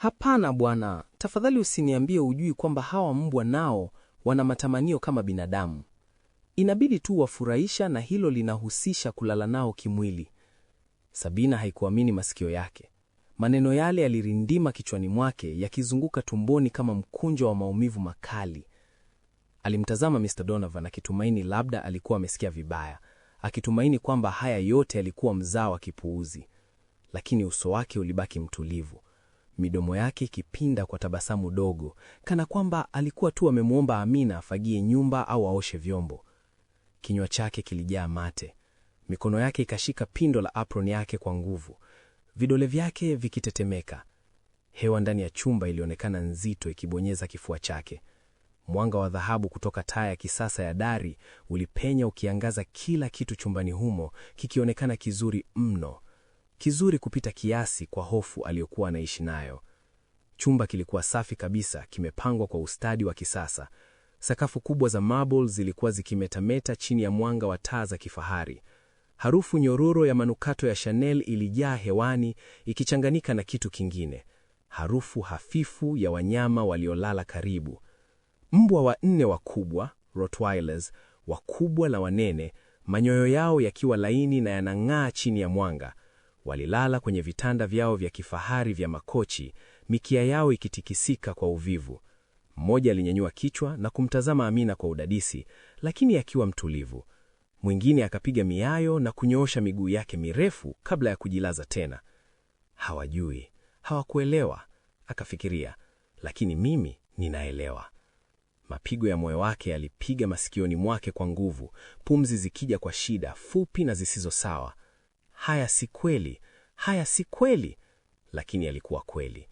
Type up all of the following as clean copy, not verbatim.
Hapana bwana, tafadhali usiniambie hujui kwamba hawa mbwa nao wana matamanio kama binadamu. Inabidi tu wafurahisha, na hilo linahusisha kulala nao kimwili. Sabina haikuamini masikio yake. Maneno yale yalirindima kichwani mwake, yakizunguka tumboni kama mkunjo wa maumivu makali. Alimtazama Mr. Donovan akitumaini labda alikuwa amesikia vibaya, akitumaini kwamba haya yote yalikuwa mzaa wa kipuuzi. Lakini uso wake ulibaki mtulivu, midomo yake ikipinda kwa tabasamu dogo, kana kwamba alikuwa tu amemwomba Amina afagie nyumba au aoshe vyombo. Kinywa chake kilijaa mate. Mikono yake ikashika pindo la apron yake kwa nguvu, vidole vyake vikitetemeka. Hewa ndani ya chumba ilionekana nzito, ikibonyeza kifua chake. Mwanga wa dhahabu kutoka taa ya kisasa ya dari ulipenya, ukiangaza kila kitu chumbani humo, kikionekana kizuri mno. Kizuri kupita kiasi kwa hofu aliyokuwa anaishi nayo. Chumba kilikuwa safi kabisa, kimepangwa kwa ustadi wa kisasa. Sakafu kubwa za marble zilikuwa zikimetameta chini ya mwanga wa taa za kifahari. Harufu nyororo ya manukato ya Chanel ilijaa hewani, ikichanganyika na kitu kingine, harufu hafifu ya wanyama waliolala karibu. Mbwa wanne wakubwa, Rottweilers, wakubwa na wanene, manyoyo yao yakiwa laini na yanang'aa chini ya mwanga, walilala kwenye vitanda vyao vya kifahari vya makochi, mikia yao ikitikisika kwa uvivu. Mmoja alinyanyua kichwa na kumtazama Amina kwa udadisi, lakini akiwa mtulivu. Mwingine akapiga miayo na kunyoosha miguu yake mirefu kabla ya kujilaza tena. Hawajui, hawakuelewa, akafikiria, lakini mimi ninaelewa. Mapigo ya moyo wake yalipiga masikioni mwake kwa nguvu, pumzi zikija kwa shida, fupi na zisizo sawa. Haya si kweli, haya si kweli, lakini yalikuwa kweli.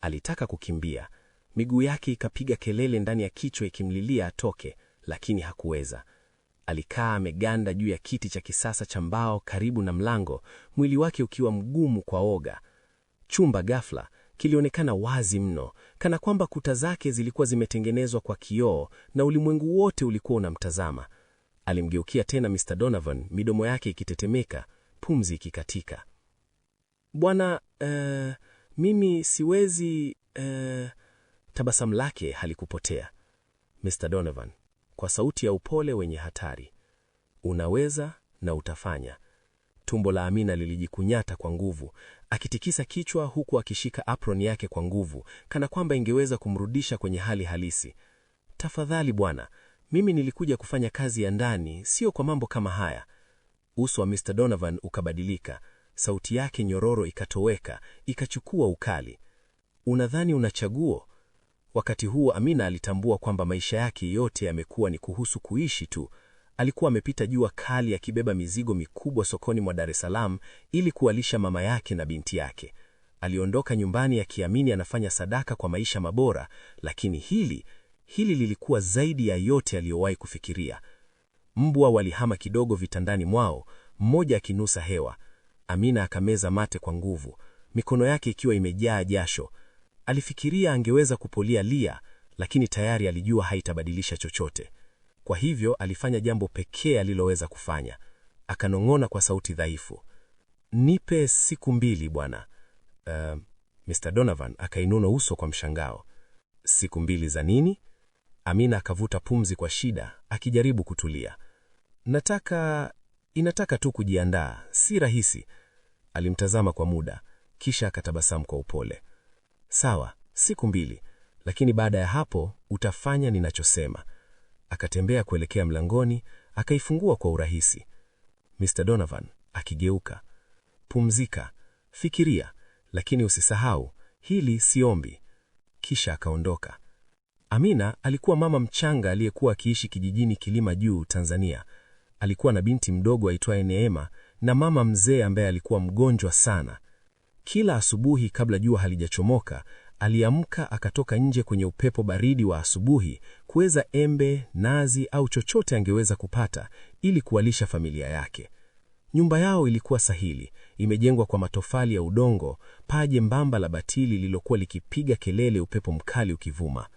Alitaka kukimbia, miguu yake ikapiga kelele ndani ya kichwa ikimlilia atoke, lakini hakuweza. Alikaa ameganda juu ya kiti cha kisasa cha mbao karibu na mlango, mwili wake ukiwa mgumu kwa oga. Chumba ghafla kilionekana wazi mno, kana kwamba kuta zake zilikuwa zimetengenezwa kwa kioo na ulimwengu wote ulikuwa unamtazama. Alimgeukia tena Mr. Donovan, midomo yake ikitetemeka, pumzi ikikatika. Bwana, mimi siwezi... Tabasamu lake halikupotea. Mr. Donovan, kwa sauti ya upole wenye hatari, unaweza na utafanya. Tumbo la Amina lilijikunyata kwa nguvu, akitikisa kichwa huku akishika apron yake kwa nguvu, kana kwamba ingeweza kumrudisha kwenye hali halisi. Tafadhali bwana, mimi nilikuja kufanya kazi ya ndani, sio kwa mambo kama haya. Uso wa Mr. Donovan ukabadilika, sauti yake nyororo ikatoweka, ikachukua ukali. Unadhani unachaguo? Wakati huo Amina alitambua kwamba maisha yake yote yamekuwa ni kuhusu kuishi tu. Alikuwa amepita jua kali akibeba mizigo mikubwa sokoni mwa Dar es Salaam ili kuwalisha mama yake na binti yake. Aliondoka nyumbani akiamini anafanya sadaka kwa maisha mabora, lakini hili lilikuwa zaidi ya yote aliyowahi kufikiria. Mbwa walihama kidogo vitandani mwao, mmoja akinusa hewa. Amina akameza mate kwa nguvu, mikono yake ikiwa imejaa jasho. Alifikiria angeweza kupolia Lia, lakini tayari alijua haitabadilisha chochote. Kwa hivyo alifanya jambo pekee aliloweza kufanya. Akanong'ona kwa sauti dhaifu, nipe siku 2 bwana. Mr. Donovan akainua uso kwa mshangao. Siku 2 za nini? Amina akavuta pumzi kwa shida, akijaribu kutulia. Inataka tu kujiandaa, si rahisi. Alimtazama kwa muda, kisha akatabasamu kwa upole. Sawa, siku 2, lakini baada ya hapo utafanya ninachosema. Akatembea kuelekea mlangoni, akaifungua kwa urahisi. Mr. Donovan akigeuka, pumzika, fikiria, lakini usisahau, hili si ombi. Kisha akaondoka. Amina alikuwa mama mchanga aliyekuwa akiishi kijijini Kilima Juu, Tanzania. Alikuwa na binti mdogo aitwaye Neema na mama mzee ambaye alikuwa mgonjwa sana. Kila asubuhi kabla jua halijachomoka, aliamka akatoka nje kwenye upepo baridi wa asubuhi kuweza embe, nazi au chochote angeweza kupata ili kuwalisha familia yake. Nyumba yao ilikuwa sahili, imejengwa kwa matofali ya udongo, paa jembamba la batili lililokuwa likipiga kelele upepo mkali ukivuma.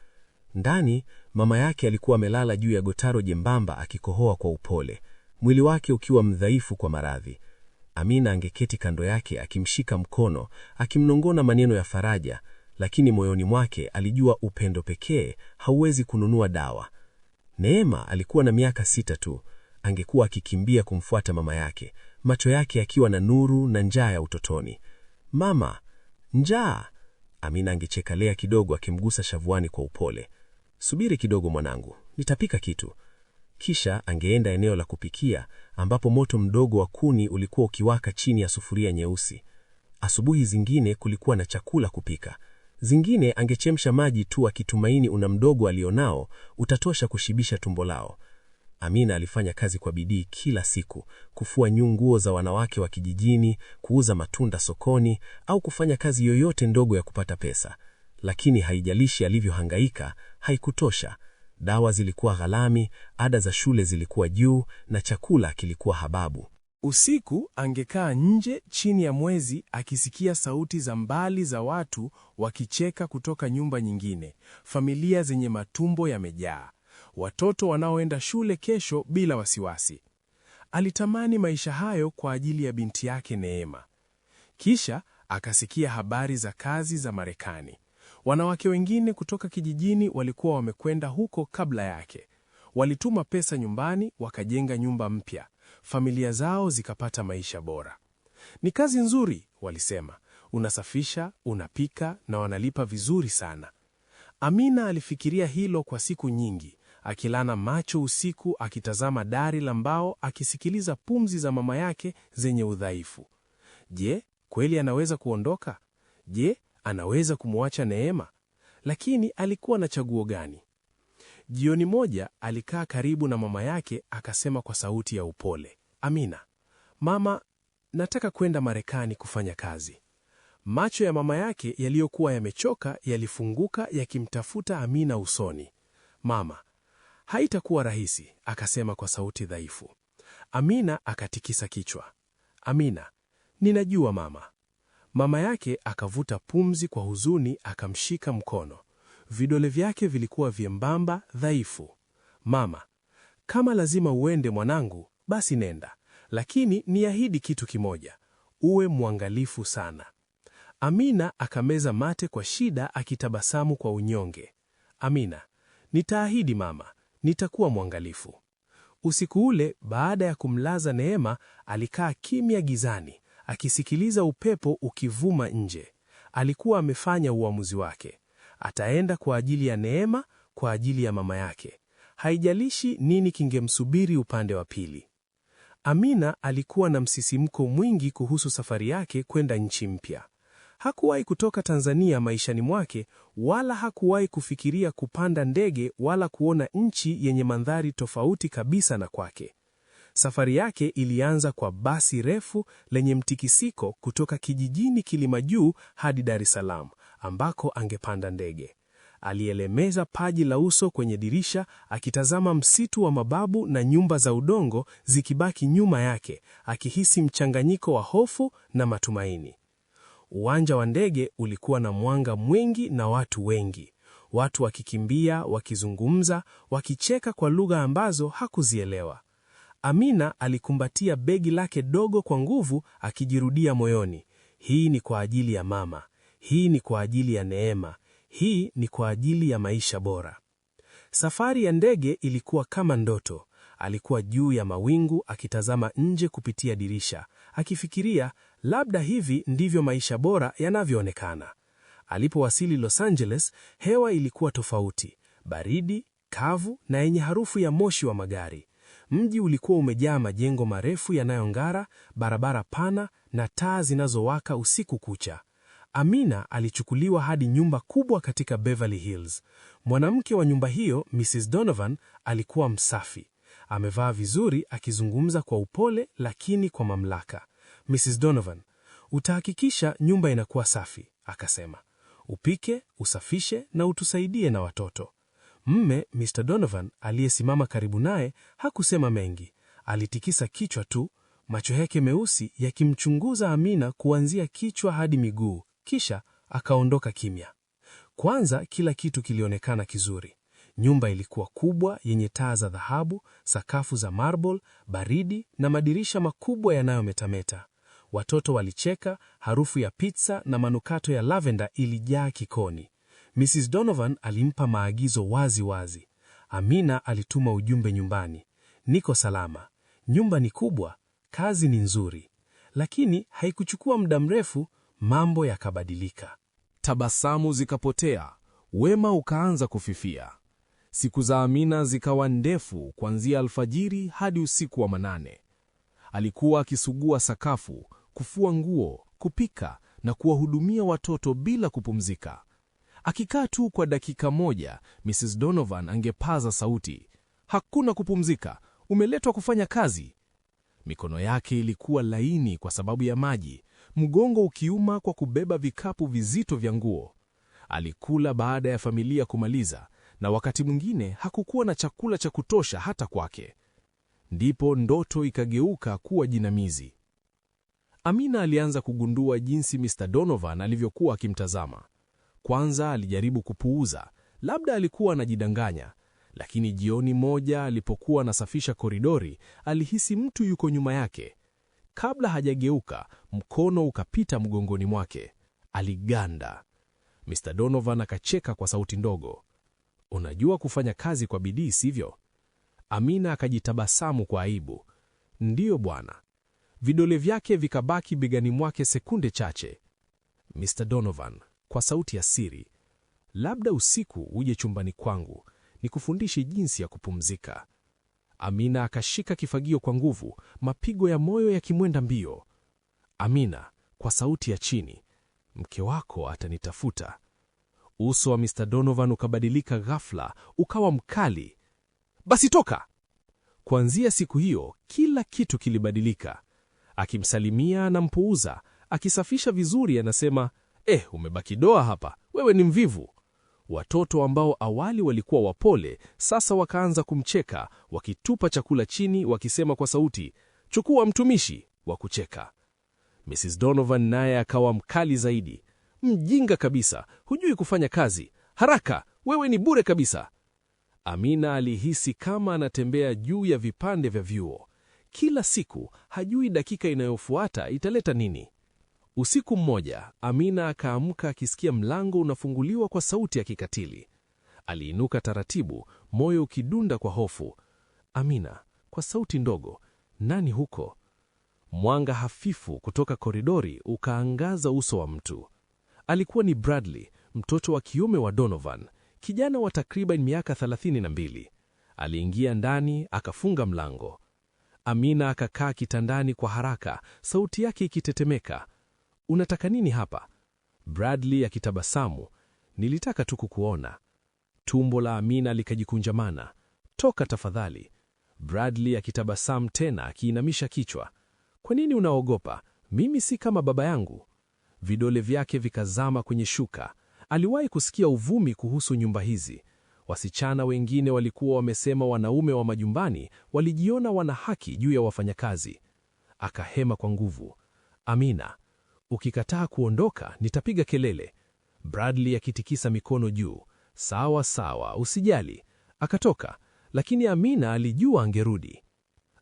Ndani, mama yake alikuwa amelala juu ya gotaro jembamba akikohoa kwa upole, mwili wake ukiwa mdhaifu kwa maradhi. Amina angeketi kando yake akimshika mkono, akimnongona maneno ya faraja, lakini moyoni mwake alijua upendo pekee hauwezi kununua dawa. Neema alikuwa na miaka 6 tu. Angekuwa akikimbia kumfuata mama yake, macho yake yakiwa na nuru na njaa ya utotoni. "Mama, njaa." Amina angechekalea kidogo akimgusa shavuani kwa upole. "Subiri kidogo mwanangu, nitapika kitu." Kisha angeenda eneo la kupikia ambapo moto mdogo wa kuni ulikuwa ukiwaka chini ya sufuria nyeusi. Asubuhi zingine kulikuwa na chakula kupika. Zingine angechemsha maji tu akitumaini una mdogo alionao utatosha kushibisha tumbo lao. Amina alifanya kazi kwa bidii kila siku, kufua nguo za wanawake wa kijijini, kuuza matunda sokoni au kufanya kazi yoyote ndogo ya kupata pesa. Lakini haijalishi alivyohangaika, haikutosha. Dawa zilikuwa ghalami, ada za shule zilikuwa juu na chakula kilikuwa hababu. Usiku angekaa nje chini ya mwezi akisikia sauti za mbali za watu wakicheka kutoka nyumba nyingine, familia zenye matumbo yamejaa, watoto wanaoenda shule kesho bila wasiwasi. Alitamani maisha hayo kwa ajili ya binti yake Neema. Kisha akasikia habari za kazi za Marekani. Wanawake wengine kutoka kijijini walikuwa wamekwenda huko kabla yake. Walituma pesa nyumbani, wakajenga nyumba mpya. Familia zao zikapata maisha bora. "Ni kazi nzuri," walisema. "Unasafisha, unapika na wanalipa vizuri sana." Amina alifikiria hilo kwa siku nyingi, akilana macho usiku akitazama dari la mbao, akisikiliza pumzi za mama yake zenye udhaifu. Je, kweli anaweza kuondoka? Je, anaweza kumwacha Neema? Lakini alikuwa na chaguo gani? Jioni moja alikaa karibu na mama yake akasema kwa sauti ya upole, "Amina, mama, nataka kwenda Marekani kufanya kazi." Macho ya mama yake yaliyokuwa yamechoka yalifunguka yakimtafuta Amina usoni. "Mama, haitakuwa rahisi," akasema kwa sauti dhaifu. Amina akatikisa kichwa. "Amina, ninajua mama." Mama yake akavuta pumzi kwa huzuni, akamshika mkono. Vidole vyake vilikuwa vyembamba, dhaifu. "Mama, kama lazima uende mwanangu, basi nenda. Lakini niahidi kitu kimoja, uwe mwangalifu sana." Amina akameza mate kwa shida akitabasamu kwa unyonge. "Amina, nitaahidi mama, nitakuwa mwangalifu." Usiku ule baada ya kumlaza Neema, alikaa kimya gizani, akisikiliza upepo ukivuma nje. Alikuwa amefanya uamuzi wake. Ataenda kwa ajili ya Neema, kwa ajili ya mama yake. Haijalishi nini kingemsubiri upande wa pili. Amina alikuwa na msisimko mwingi kuhusu safari yake kwenda nchi mpya. Hakuwahi kutoka Tanzania maishani mwake, wala hakuwahi kufikiria kupanda ndege wala kuona nchi yenye mandhari tofauti kabisa na kwake. Safari yake ilianza kwa basi refu lenye mtikisiko kutoka kijijini Kilimajuu hadi Dar es Salaam, ambako angepanda ndege. Alielemeza paji la uso kwenye dirisha akitazama msitu wa mababu na nyumba za udongo zikibaki nyuma yake, akihisi mchanganyiko wa hofu na matumaini. Uwanja wa ndege ulikuwa na mwanga mwingi na watu wengi. Watu wakikimbia, wakizungumza, wakicheka kwa lugha ambazo hakuzielewa. Amina alikumbatia begi lake dogo kwa nguvu, akijirudia moyoni, "Hii ni kwa ajili ya mama. Hii ni kwa ajili ya Neema. Hii ni kwa ajili ya maisha bora." Safari ya ndege ilikuwa kama ndoto. Alikuwa juu ya mawingu akitazama nje kupitia dirisha, akifikiria labda hivi ndivyo maisha bora yanavyoonekana. Alipowasili Los Angeles, hewa ilikuwa tofauti, baridi, kavu na yenye harufu ya moshi wa magari. Mji ulikuwa umejaa majengo marefu yanayong'ara, barabara pana na taa zinazowaka usiku kucha. Amina alichukuliwa hadi nyumba kubwa katika Beverly Hills. Mwanamke wa nyumba hiyo, Mrs. Donovan, alikuwa msafi. Amevaa vizuri, akizungumza kwa upole lakini kwa mamlaka. "Mrs. Donovan, utahakikisha nyumba inakuwa safi," akasema. "Upike, usafishe na utusaidie na watoto." Mme, Mr. Donovan, aliyesimama karibu naye, hakusema mengi. Alitikisa kichwa tu, macho yake meusi yakimchunguza Amina kuanzia kichwa hadi miguu, kisha akaondoka kimya. Kwanza kila kitu kilionekana kizuri. Nyumba ilikuwa kubwa, yenye taa za dhahabu, sakafu za marble, baridi na madirisha makubwa yanayometameta. Watoto walicheka, harufu ya pizza na manukato ya lavenda ilijaa kikoni. Mrs. Donovan alimpa maagizo wazi wazi. Amina alituma ujumbe nyumbani. Niko salama. Nyumba ni kubwa, kazi ni nzuri. Lakini haikuchukua muda mrefu, mambo yakabadilika. Tabasamu zikapotea, wema ukaanza kufifia. Siku za Amina zikawa ndefu kuanzia alfajiri hadi usiku wa manane. Alikuwa akisugua sakafu, kufua nguo, kupika na kuwahudumia watoto bila kupumzika. Akikaa tu kwa dakika moja, Mrs. Donovan angepaza sauti, "Hakuna kupumzika, umeletwa kufanya kazi." Mikono yake ilikuwa laini kwa sababu ya maji, mgongo ukiuma kwa kubeba vikapu vizito vya nguo. Alikula baada ya familia kumaliza, na wakati mwingine hakukuwa na chakula cha kutosha hata kwake. Ndipo ndoto ikageuka kuwa jinamizi. Amina alianza kugundua jinsi Mr. Donovan alivyokuwa akimtazama. Kwanza alijaribu kupuuza, labda alikuwa anajidanganya, lakini jioni moja alipokuwa anasafisha koridori, alihisi mtu yuko nyuma yake. Kabla hajageuka, mkono ukapita mgongoni mwake. Aliganda. Mr. Donovan akacheka kwa sauti ndogo. "Unajua kufanya kazi kwa bidii, sivyo?" Amina akajitabasamu kwa aibu. "Ndiyo bwana." Vidole vyake vikabaki begani mwake sekunde chache. "Mr. Donovan," kwa sauti ya siri, "labda usiku uje chumbani kwangu, nikufundishe jinsi ya kupumzika." Amina akashika kifagio kwa nguvu, mapigo ya moyo yakimwenda mbio. "Amina," kwa sauti ya chini, "mke wako atanitafuta." Uso wa Mr. Donovan ukabadilika ghafla, ukawa mkali. "Basi toka!" Kuanzia siku hiyo, kila kitu kilibadilika. Akimsalimia anampuuza, akisafisha vizuri anasema, umebaki doa hapa, wewe ni mvivu." Watoto ambao awali walikuwa wapole, sasa wakaanza kumcheka, wakitupa chakula chini, wakisema kwa sauti, "Chukua mtumishi," wa kucheka. Mrs. Donovan naye akawa mkali zaidi. "Mjinga kabisa, hujui kufanya kazi. Haraka, wewe ni bure kabisa." Amina alihisi kama anatembea juu ya vipande vya vyuo. Kila siku hajui dakika inayofuata italeta nini. Usiku mmoja, Amina akaamka akisikia mlango unafunguliwa kwa sauti ya kikatili. Aliinuka taratibu, moyo ukidunda kwa hofu. "Amina," kwa sauti ndogo, "nani huko?" Mwanga hafifu kutoka koridori ukaangaza uso wa mtu. Alikuwa ni Bradley, mtoto wa kiume wa Donovan, kijana wa takriban miaka 32. Aliingia ndani, akafunga mlango. Amina akakaa kitandani kwa haraka, sauti yake ikitetemeka. "Unataka nini hapa?" Bradley akitabasamu, "Nilitaka tu kukuona." Tumbo la Amina likajikunjamana. "Toka tafadhali." Bradley akitabasamu tena, akiinamisha kichwa. "Kwa nini unaogopa? Mimi si kama baba yangu." Vidole vyake vikazama kwenye shuka. Aliwahi kusikia uvumi kuhusu nyumba hizi. Wasichana wengine walikuwa wamesema wanaume wa majumbani walijiona wana haki juu ya wafanyakazi. Akahema kwa nguvu. "Amina, ukikataa kuondoka nitapiga kelele." Bradley akitikisa mikono juu. "Sawa sawa, usijali." Akatoka, lakini Amina alijua angerudi.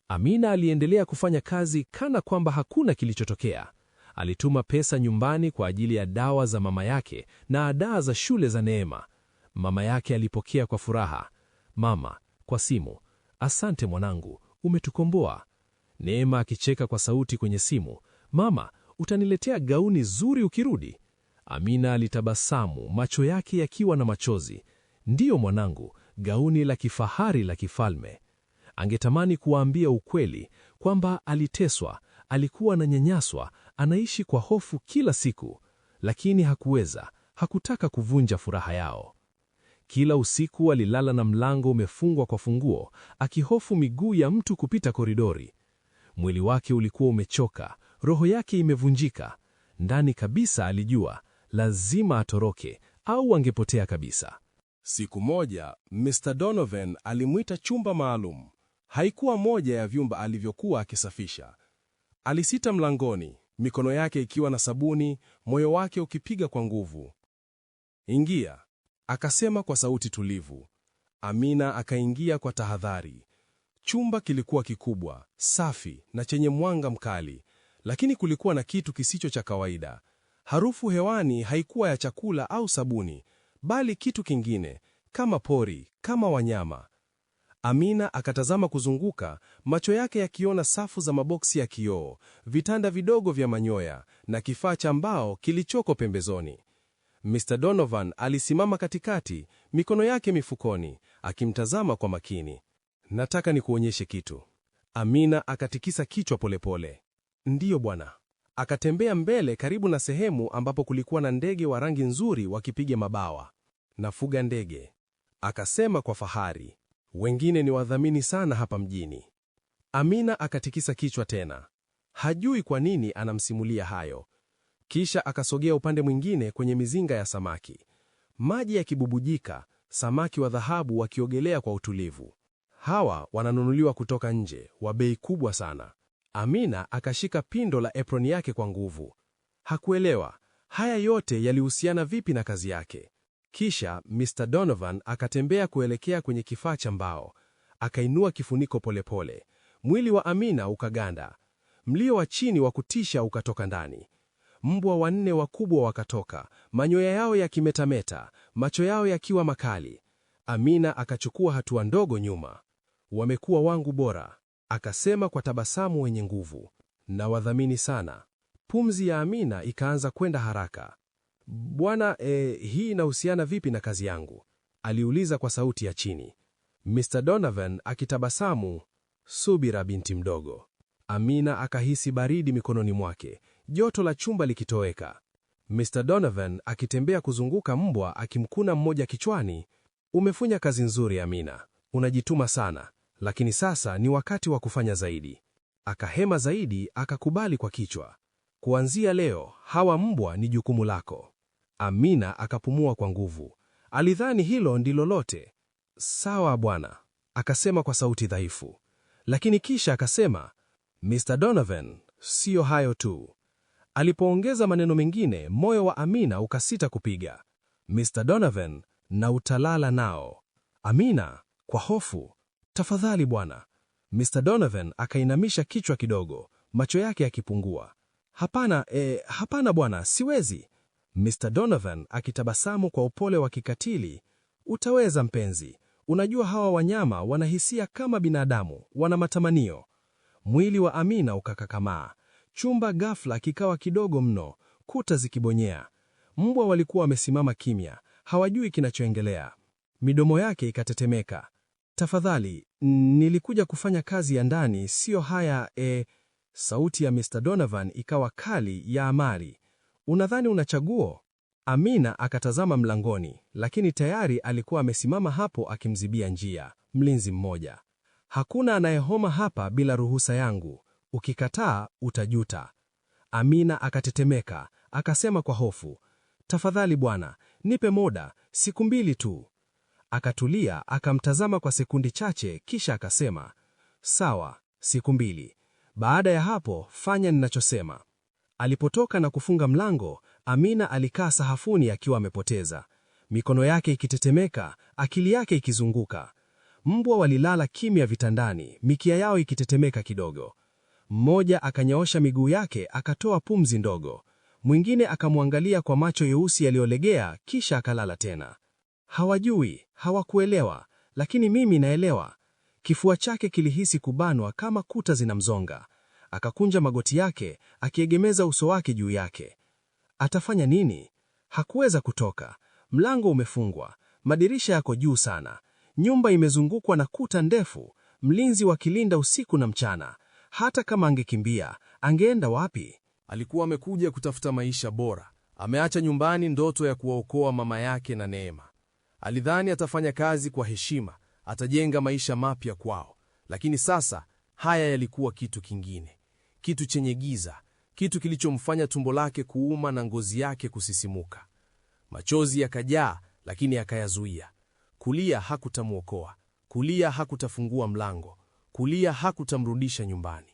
Amina aliendelea kufanya kazi kana kwamba hakuna kilichotokea. Alituma pesa nyumbani kwa ajili ya dawa za mama yake na ada za shule za Neema. Mama yake alipokea kwa furaha. "Mama," kwa simu, "asante mwanangu, umetukomboa." Neema akicheka kwa sauti kwenye simu, "Mama, utaniletea gauni zuri ukirudi." Amina alitabasamu, macho yake yakiwa na machozi. "Ndiyo mwanangu, gauni la kifahari la kifalme." Angetamani kuwaambia ukweli kwamba aliteswa, alikuwa ananyanyaswa, anaishi kwa hofu kila siku, lakini hakuweza, hakutaka kuvunja furaha yao. Kila usiku alilala na mlango umefungwa kwa funguo, akihofu miguu ya mtu kupita koridori. Mwili wake ulikuwa umechoka, roho yake imevunjika. Ndani kabisa alijua, lazima atoroke au angepotea kabisa. Siku moja, Mr. Donovan alimwita chumba maalum. Haikuwa moja ya vyumba alivyokuwa akisafisha. Alisita mlangoni, mikono yake ikiwa na sabuni, moyo wake ukipiga kwa nguvu. "Ingia," akasema kwa sauti tulivu. Amina akaingia kwa tahadhari. Chumba kilikuwa kikubwa, safi na chenye mwanga mkali, Lakini kulikuwa na kitu kisicho cha kawaida. Harufu hewani haikuwa ya chakula au sabuni, bali kitu kingine, kama pori, kama wanyama. Amina akatazama kuzunguka, macho yake yakiona safu za maboksi ya kioo, vitanda vidogo vya manyoya na kifaa cha mbao kilichoko pembezoni. Mr. Donovan alisimama katikati, mikono yake mifukoni, akimtazama kwa makini. Nataka nikuonyeshe kitu. Amina akatikisa kichwa polepole. Ndiyo bwana. Akatembea mbele karibu na sehemu ambapo kulikuwa na ndege wa rangi nzuri wakipiga mabawa. Nafuga ndege, akasema kwa fahari. Wengine ni wadhamini sana hapa mjini. Amina akatikisa kichwa tena. Hajui kwa nini anamsimulia hayo. Kisha akasogea upande mwingine kwenye mizinga ya samaki. Maji yakibubujika, samaki wa dhahabu wakiogelea kwa utulivu. Hawa wananunuliwa kutoka nje, wa bei kubwa sana. Amina akashika pindo la apron yake kwa nguvu. Hakuelewa haya yote yalihusiana vipi na kazi yake. Kisha Mr. Donovan akatembea kuelekea kwenye kifaa cha mbao. Akainua kifuniko polepole. Mwili wa Amina ukaganda. Mlio wa chini wa kutisha ukatoka ndani. Mbwa 4 wakubwa wakatoka, manyoya yao yakimetameta, macho yao yakiwa makali. Amina akachukua hatua ndogo nyuma. Wamekuwa wangu bora, akasema kwa tabasamu wenye nguvu. Na wadhamini sana. Pumzi ya Amina ikaanza kwenda haraka. Bwana, hii inahusiana vipi na kazi yangu? Aliuliza kwa sauti ya chini. Mr. Donovan akitabasamu, subira binti mdogo. Amina akahisi baridi mikononi mwake, joto la chumba likitoweka. Mr. Donovan akitembea kuzunguka mbwa akimkuna mmoja kichwani. Umefanya kazi nzuri Amina, unajituma sana, lakini sasa ni wakati wa kufanya zaidi. Akahema zaidi, akakubali kwa kichwa. Kuanzia leo, hawa mbwa ni jukumu lako. Amina akapumua kwa nguvu. Alidhani hilo ndilo lote. Sawa bwana, akasema kwa sauti dhaifu. Lakini kisha akasema, Mr. Donovan, sio hayo tu. Alipoongeza maneno mengine, moyo wa Amina ukasita kupiga. Mr. Donovan, na utalala nao. Amina, kwa hofu, tafadhali bwana. Mr. Donovan akainamisha kichwa kidogo, macho yake yakipungua. Hapana bwana, siwezi. Mr. Donovan akitabasamu kwa upole wa kikatili. Utaweza mpenzi, unajua hawa wanyama wanahisia kama binadamu, wana matamanio. Mwili wa Amina ukakakamaa. Chumba ghafla kikawa kidogo mno, kuta zikibonyea. Mbwa walikuwa wamesimama kimya, hawajui kinachoendelea. Midomo yake ikatetemeka. Tafadhali, nilikuja kufanya kazi ya ndani, sio haya. Sauti ya Mr. Donovan ikawa kali ya amari. Unadhani una chaguo? Amina akatazama mlangoni, lakini tayari alikuwa amesimama hapo akimzibia njia, mlinzi mmoja. Hakuna anayehoma hapa bila ruhusa yangu. Ukikataa, utajuta. Amina akatetemeka, akasema kwa hofu, tafadhali bwana, nipe muda, siku 2 tu. Akatulia, akamtazama kwa sekundi chache, kisha akasema, sawa, siku 2. Baada ya hapo, fanya ninachosema. Alipotoka na kufunga mlango, Amina alikaa sahafuni akiwa amepoteza. Mikono yake ikitetemeka, akili yake ikizunguka. Mbwa walilala kimya vitandani, mikia yao ikitetemeka kidogo. Mmoja akanyoosha miguu yake, akatoa pumzi ndogo. Mwingine akamwangalia kwa macho yeusi yaliyolegea, kisha akalala tena. Hawajui, hawakuelewa, lakini mimi naelewa. Kifua chake kilihisi kubanwa kama kuta zinamzonga. Akakunja magoti yake, akiegemeza uso wake juu yake. Atafanya nini? Hakuweza kutoka. Mlango umefungwa, madirisha yako juu sana. Nyumba imezungukwa na kuta ndefu, mlinzi wakilinda usiku na mchana. Hata kama angekimbia, angeenda wapi? Alikuwa amekuja kutafuta maisha bora. Ameacha nyumbani ndoto ya kuwaokoa mama yake na Neema. Alidhani atafanya kazi kwa heshima, atajenga maisha mapya kwao. Lakini sasa, haya yalikuwa kitu kingine. Kitu chenye giza, kitu kilichomfanya tumbo lake kuuma na ngozi yake kusisimuka. Machozi yakajaa, lakini akayazuia. Kulia hakutamuokoa. Kulia hakutafungua mlango. Kulia hakutamrudisha nyumbani.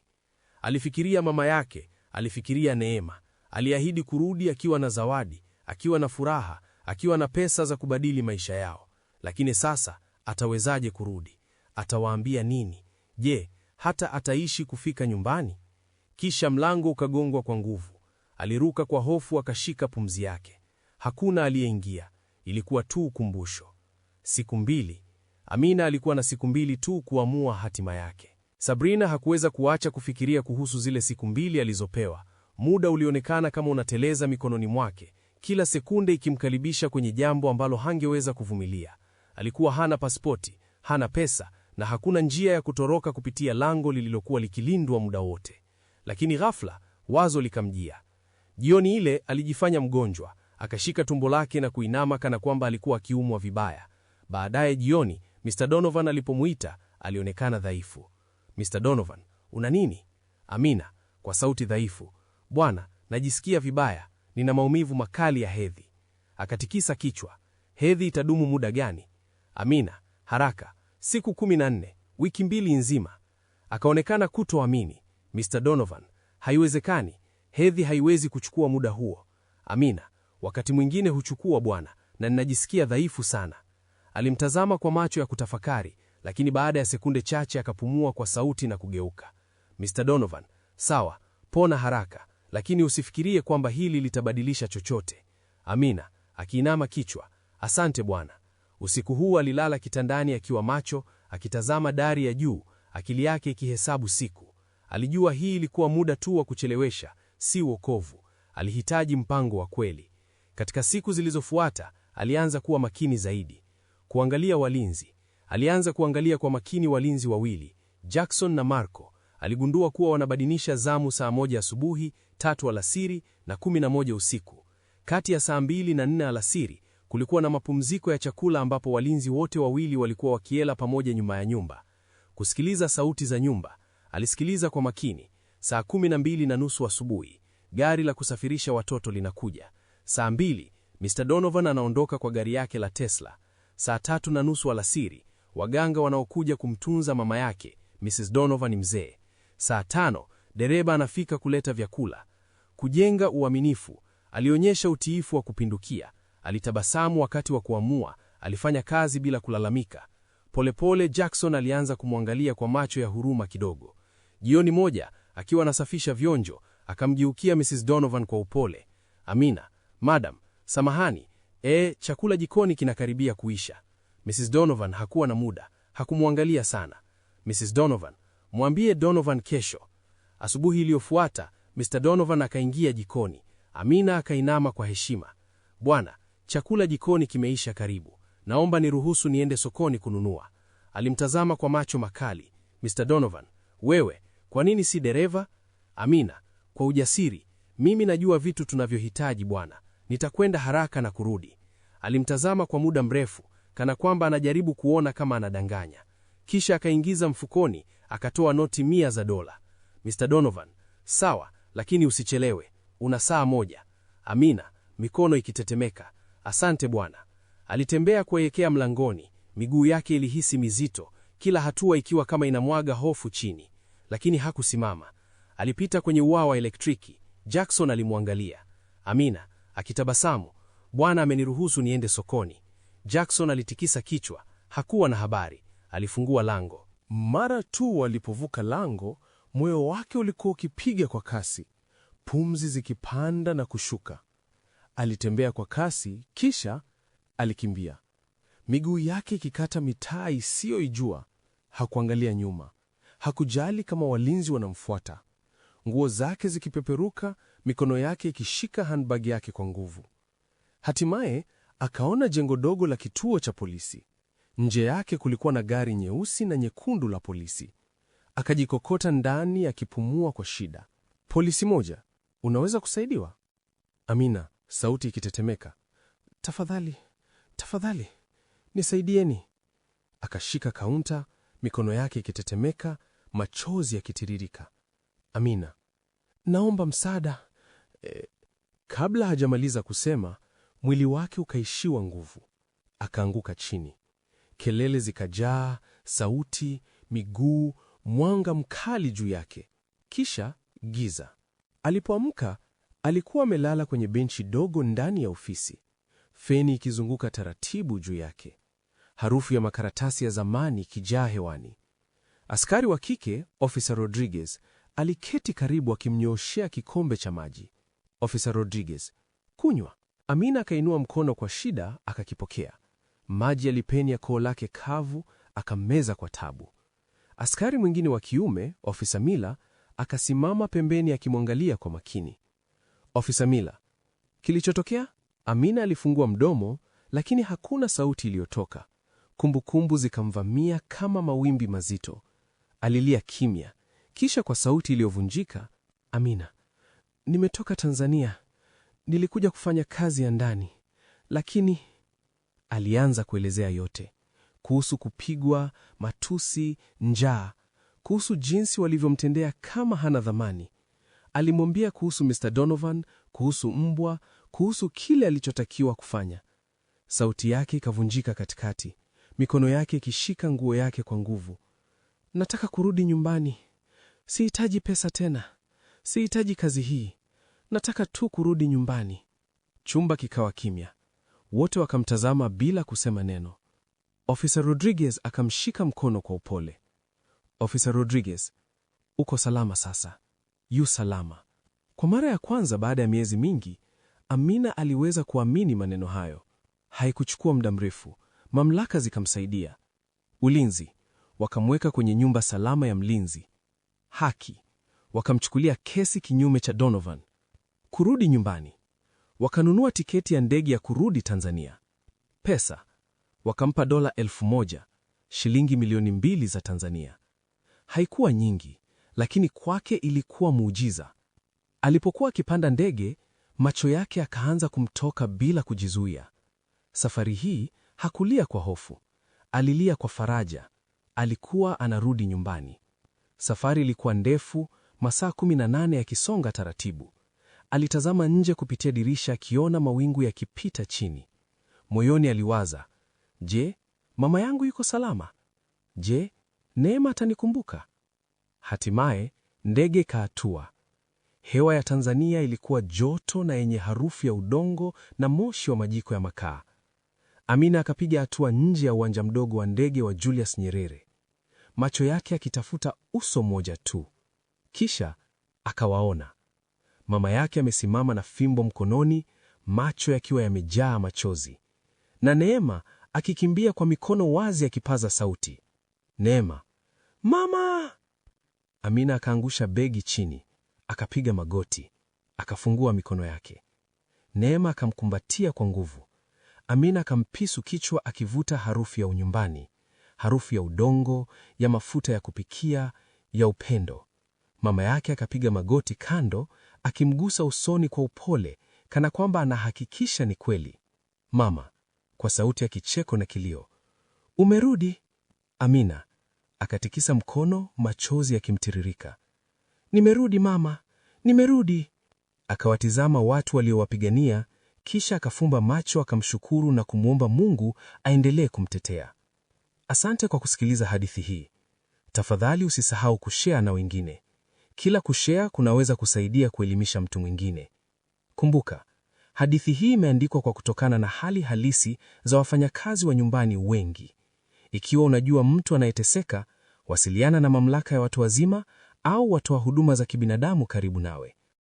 Alifikiria mama yake, alifikiria Neema. Aliahidi kurudi akiwa na zawadi, akiwa na furaha, akiwa na pesa za kubadili maisha yao. Lakini sasa, atawezaje kurudi? Atawaambia nini? Je, hata ataishi kufika nyumbani? Kisha mlango ukagongwa kwa nguvu. Aliruka kwa hofu, akashika pumzi yake. Hakuna aliyeingia. Ilikuwa tu ukumbusho. Siku 2. Amina alikuwa na siku 2 tu kuamua hatima yake. Sabrina hakuweza kuacha kufikiria kuhusu zile siku 2 alizopewa. Muda ulionekana kama unateleza mikononi mwake, kila sekunde ikimkaribisha kwenye jambo ambalo hangeweza kuvumilia. Alikuwa hana pasipoti, hana pesa, na hakuna njia ya kutoroka kupitia lango lililokuwa likilindwa muda wote. Lakini ghafla, wazo likamjia. Jioni ile alijifanya mgonjwa, akashika tumbo lake na kuinama kana kwamba alikuwa akiumwa vibaya. Baadaye jioni, Mr. Donovan alipomuita, alionekana dhaifu. Mr. Donovan, una nini? Amina, kwa sauti dhaifu. Bwana, najisikia vibaya, nina maumivu makali ya hedhi. Akatikisa kichwa. Hedhi itadumu muda gani? Amina, haraka, siku 14, wiki 2 nzima. Akaonekana kutoamini. Mr. Donovan, haiwezekani, hedhi haiwezi kuchukua muda huo. Amina, wakati mwingine huchukua bwana, na ninajisikia dhaifu sana. Alimtazama kwa macho ya kutafakari, lakini baada ya sekunde chache akapumua kwa sauti na kugeuka. Mr. Donovan, sawa, pona haraka, lakini usifikirie kwamba hili litabadilisha chochote. Amina, akiinama kichwa, asante bwana. Usiku huu alilala kitandani akiwa macho, akitazama dari ya juu, akili yake ikihesabu siku. Alijua hii ilikuwa muda tu wa kuchelewesha, si wokovu. Alihitaji mpango wa kweli. Katika siku zilizofuata, alianza kuwa makini zaidi. Kuangalia walinzi. Alianza kuangalia kwa makini walinzi wawili, Jackson na Marco. Aligundua kuwa wanabadilisha zamu saa 1 asubuhi, 3 alasiri na 11 usiku. Kati ya saa 2 na 4 alasiri, kulikuwa na mapumziko ya chakula ambapo walinzi wote wawili walikuwa wakiela pamoja nyuma ya nyumba. Kusikiliza sauti za nyumba. Alisikiliza kwa makini. Saa 12:30 asubuhi, gari la kusafirisha watoto linakuja. Saa 2, Mr. Donovan anaondoka kwa gari yake la Tesla. Saa 3:30 alasiri, waganga wanaokuja kumtunza mama yake, Mrs. Donovan mzee. Saa 5, dereba anafika kuleta vyakula. Kujenga uaminifu. Alionyesha utiifu wa kupindukia. Alitabasamu wakati wa kuamua, alifanya kazi bila kulalamika. Polepole Jackson alianza kumwangalia kwa macho ya huruma kidogo. Jioni moja, akiwa anasafisha vyonjo, akamgeukia Mrs. Donovan kwa upole. Amina, madam, samahani, chakula jikoni kinakaribia kuisha. Mrs. Donovan hakuwa na muda, hakumwangalia sana. Mrs. Donovan, mwambie Donovan kesho. Asubuhi iliyofuata, Mr. Donovan akaingia jikoni. Amina akainama kwa heshima. Bwana, chakula jikoni kimeisha karibu. Naomba niruhusu niende sokoni kununua. Alimtazama kwa macho makali. Mr. Donovan, wewe, kwa nini si dereva? Amina, kwa ujasiri, mimi najua vitu tunavyohitaji bwana. Nitakwenda haraka na kurudi. Alimtazama kwa muda mrefu, kana kwamba anajaribu kuona kama anadanganya. Kisha akaingiza mfukoni, akatoa noti 100 za dola. Mr. Donovan, sawa, lakini usichelewe. Una saa 1. Amina, mikono ikitetemeka. Asante bwana. Alitembea kuelekea mlangoni, miguu yake ilihisi mizito, kila hatua ikiwa kama inamwaga hofu chini. Lakini hakusimama. Alipita kwenye ua wa elektriki. Jackson alimwangalia. Amina, akitabasamu, bwana ameniruhusu niende sokoni. Jackson alitikisa kichwa, hakuwa na habari. Alifungua lango. Mara tu walipovuka lango, moyo wake ulikuwa ukipiga kwa kasi, pumzi zikipanda na kushuka. Alitembea kwa kasi, kisha alikimbia, miguu yake ikikata mitaa isiyoijua. Hakuangalia nyuma, hakujali kama walinzi wanamfuata. Nguo zake zikipeperuka, mikono yake ikishika handbag yake kwa nguvu. Hatimaye akaona jengo dogo la kituo cha polisi. Nje yake kulikuwa na gari nyeusi na nyekundu la polisi. Akajikokota ndani akipumua kwa shida. Polisi moja, unaweza kusaidiwa? Amina, sauti ikitetemeka. Tafadhali, nisaidieni. Akashika kaunta, mikono yake ikitetemeka, machozi yakitiririka. Amina, naomba msaada. Kabla hajamaliza kusema, mwili wake ukaishiwa nguvu. Akaanguka chini. Kelele zikajaa, sauti, miguu, mwanga mkali juu yake. Kisha giza. Alipoamka, alikuwa amelala kwenye benchi dogo ndani ya ofisi. Feni ikizunguka taratibu juu yake. Harufu ya makaratasi ya zamani ikijaa hewani. Askari wa kike, Officer Rodriguez, Aliketi karibu akimnyooshea kikombe cha maji. Ofisa Rodriguez: kunywa. Amina akainua mkono kwa shida, akakipokea. Maji yalipenya koo lake kavu, akammeza kwa tabu. Askari mwingine wa kiume, Ofisa Miller, akasimama pembeni akimwangalia kwa makini. Ofisa Miller: kilichotokea? Amina alifungua mdomo, lakini hakuna sauti iliyotoka. Kumbukumbu zikamvamia kama mawimbi mazito. Alilia kimya, kisha kwa sauti iliyovunjika, Amina, nimetoka Tanzania. Nilikuja kufanya kazi ya ndani, lakini... Alianza kuelezea yote. Kuhusu kupigwa, matusi, njaa. Kuhusu jinsi walivyomtendea kama hana dhamani. Alimwambia kuhusu Mr. Donovan, kuhusu mbwa, kuhusu kile alichotakiwa kufanya. Sauti yake ikavunjika katikati, mikono yake ikishika nguo yake kwa nguvu. Nataka kurudi nyumbani. Sihitaji pesa tena. Sihitaji kazi hii. Nataka tu kurudi nyumbani. Chumba kikawa kimya. Wote wakamtazama bila kusema neno. Ofisa Rodriguez akamshika mkono kwa upole. Ofisa Rodriguez, uko salama sasa. Yu salama. Kwa mara ya kwanza baada ya miezi mingi, Amina aliweza kuamini maneno hayo. Haikuchukua muda mrefu, mamlaka zikamsaidia. Ulinzi, wakamweka kwenye nyumba salama ya mlinzi. Haki, wakamchukulia kesi kinyume cha Donovan. Kurudi nyumbani, wakanunua tiketi ya ndege ya kurudi Tanzania. Pesa, wakampa $1,000, shilingi milioni 2 za Tanzania. Haikuwa nyingi, lakini kwake ilikuwa muujiza. Alipokuwa akipanda ndege, macho yake akaanza kumtoka bila kujizuia. Safari hii hakulia kwa hofu, alilia kwa faraja. Alikuwa anarudi nyumbani. Safari ilikuwa ndefu, masaa 18 yakisonga taratibu. Alitazama nje kupitia dirisha akiona mawingu yakipita chini. Moyoni aliwaza, je, mama yangu yuko salama? Je, Neema atanikumbuka? Hatimaye ndege kaatua. Hewa ya Tanzania ilikuwa joto na yenye harufu ya udongo na moshi wa majiko ya makaa. Amina akapiga hatua nje ya uwanja mdogo wa ndege wa Julius Nyerere. Macho yake akitafuta uso mmoja tu. Kisha akawaona. Mama yake amesimama na fimbo mkononi, macho yakiwa yamejaa machozi. Na Neema akikimbia kwa mikono wazi akipaza sauti. Neema, mama! Amina akaangusha begi chini, akapiga magoti, akafungua mikono yake. Neema akamkumbatia kwa nguvu. Amina akampisu kichwa akivuta harufu ya unyumbani, harufu ya udongo, ya mafuta ya kupikia, ya upendo. Mama yake akapiga magoti kando, akimgusa usoni kwa upole, kana kwamba anahakikisha ni kweli. Mama, kwa sauti ya kicheko na kilio, umerudi? Amina akatikisa mkono, machozi yakimtiririka. Nimerudi mama, nimerudi. Akawatizama watu waliowapigania, kisha akafumba macho akamshukuru na kumwomba Mungu aendelee kumtetea. Asante kwa kusikiliza hadithi hii. Tafadhali usisahau kushare na wengine. Kila kushare kunaweza kusaidia kuelimisha mtu mwingine. Kumbuka, hadithi hii imeandikwa kwa kutokana na hali halisi za wafanyakazi wa nyumbani wengi. Ikiwa unajua mtu anayeteseka, wasiliana na mamlaka ya watu wazima au watoa huduma za kibinadamu karibu nawe.